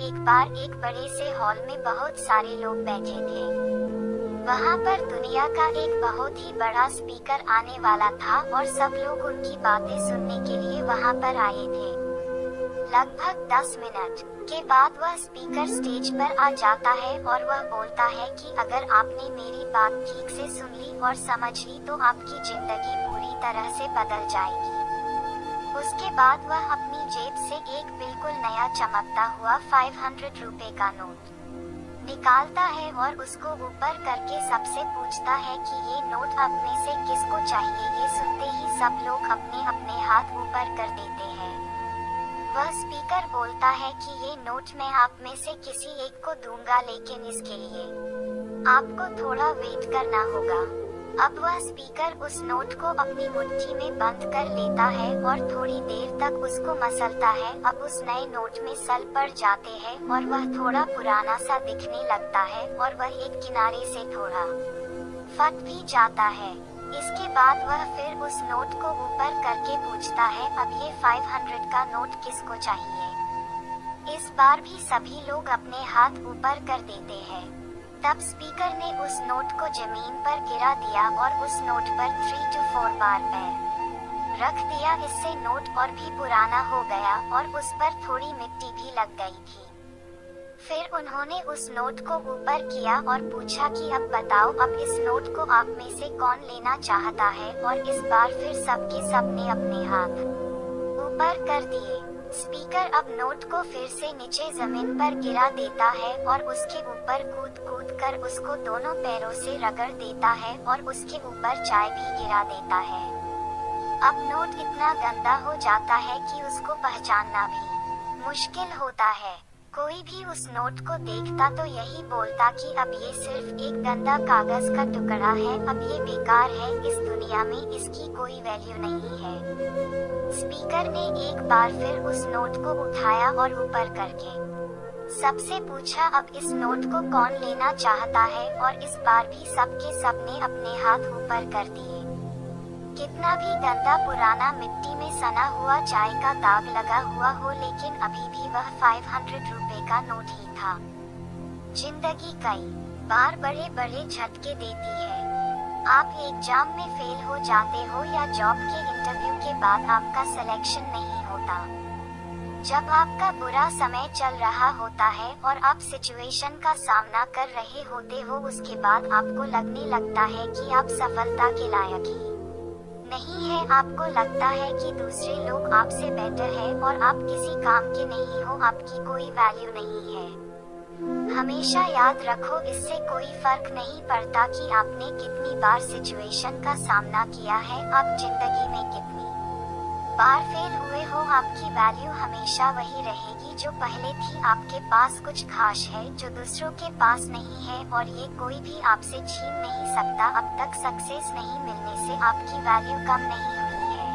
एक बार एक बड़े से हॉल में बहुत सारे लोग बैठे थे। वहाँ पर दुनिया का एक बहुत ही बड़ा स्पीकर आने वाला था और सब लोग उनकी बातें सुनने के लिए वहाँ पर आए थे। लगभग 10 मिनट के बाद वह स्पीकर स्टेज पर आ जाता है और वह बोलता है कि अगर आपने मेरी बात ठीक से सुन ली और समझ ली तो आपकी जिंदगी पूरी तरह से बदल जाएगी। उसके बाद वह अपनी जेब से एक बिल्कुल नया चमकता हुआ 500 रुपए का नोट निकालता है और उसको ऊपर करके सबसे पूछता है कि ये नोट आप में से किसको चाहिए। ये सुनते ही सब लोग अपने अपने हाथ ऊपर कर देते हैं। वह स्पीकर बोलता है कि ये नोट मैं आप में से किसी एक को दूंगा, लेकिन इसके लिए आपको थोड़ा वेट करना होगा। अब वह स्पीकर उस नोट को अपनी मुट्ठी में बंद कर लेता है और थोड़ी देर तक उसको मसलता है। अब उस नए नोट में सल पड़ जाते हैं और वह थोड़ा पुराना सा दिखने लगता है और वह एक किनारे से थोड़ा फट भी जाता है। इसके बाद वह फिर उस नोट को ऊपर करके पूछता है, अब ये 500 का नोट किसको चाहिए। इस बार भी सभी लोग अपने हाथ ऊपर कर देते हैं। तब स्पीकर ने उस नोट को जमीन पर गिरा दिया और उस नोट पर 3 to 4 बार पैर रख दिया। इससे नोट और भी पुराना हो गया और उस पर थोड़ी मिट्टी भी लग गई थी। फिर उन्होंने उस नोट को ऊपर किया और पूछा कि अब बताओ, अब इस नोट को आप में से कौन लेना चाहता है। और इस बार फिर सबके सब ने अपने हाथ ऊपर कर दिए। स्पीकर अब नोट को फिर से नीचे जमीन पर गिरा देता है और उसके ऊपर कूद कूद कर उसको दोनों पैरों से रगड़ देता है और उसके ऊपर चाय भी गिरा देता है। अब नोट इतना गंदा हो जाता है कि उसको पहचानना भी मुश्किल होता है। कोई भी उस नोट को देखता तो यही बोलता कि अब ये सिर्फ एक गंदा कागज का टुकड़ा है, अब ये बेकार है, इस दुनिया में इसकी कोई वैल्यू नहीं है। स्पीकर ने एक बार फिर उस नोट को उठाया और ऊपर करके सबसे पूछा, अब इस नोट को कौन लेना चाहता है। और इस बार भी सबके सब ने अपने हाथ ऊपर कर दिए। कितना भी गंदा पुराना मिट्टी में सना हुआ चाय का दाग लगा हुआ हो, लेकिन अभी भी वह 500 रुपए का नोट ही था। जिंदगी कई बार बड़े बड़े झटके देती है। आप एग्जाम में फेल हो जाते हो या जॉब के इंटरव्यू के बाद आपका सिलेक्शन नहीं होता। जब आपका बुरा समय चल रहा होता है और आप सिचुएशन का सामना कर रहे होते हो, उसके बाद आपको लगने लगता है कि आप सफलता के लायक ही नहीं है। आपको लगता है कि दूसरे लोग आपसे बेटर है और आप किसी काम के नहीं हो, आपकी कोई वैल्यू नहीं है। हमेशा याद रखो, इससे कोई फर्क नहीं पड़ता कि आपने कितनी बार सिचुएशन का सामना किया है, आप जिंदगी में कितनी बार फेल हुए हो, आपकी वैल्यू हमेशा वही रहेगी जो पहले थी। आपके पास कुछ खास है जो दूसरों के पास नहीं है और ये कोई भी आपसे छीन नहीं सकता। अब तक सक्सेस नहीं मिलने से आपकी वैल्यू कम नहीं हुई है।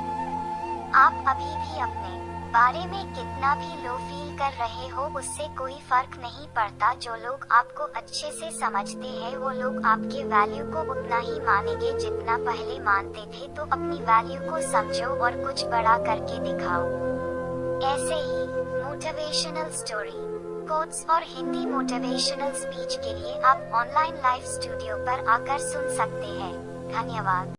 आप अभी भी अपने बारे में कितना भी लो फील कर रहे हो, उससे कोई फर्क नहीं पड़ता। जो लोग आपको अच्छे से समझते हैं वो लोग आपके वैल्यू को उतना ही मानेंगे जितना पहले मानते थे। तो अपनी वैल्यू को समझो और कुछ बड़ा करके दिखाओ। ऐसे ही मोटिवेशनल स्टोरी, कोट्स और हिंदी मोटिवेशनल स्पीच के लिए आप ऑनलाइन लाइव स्टूडियो पर आकर सुन सकते हैं। धन्यवाद।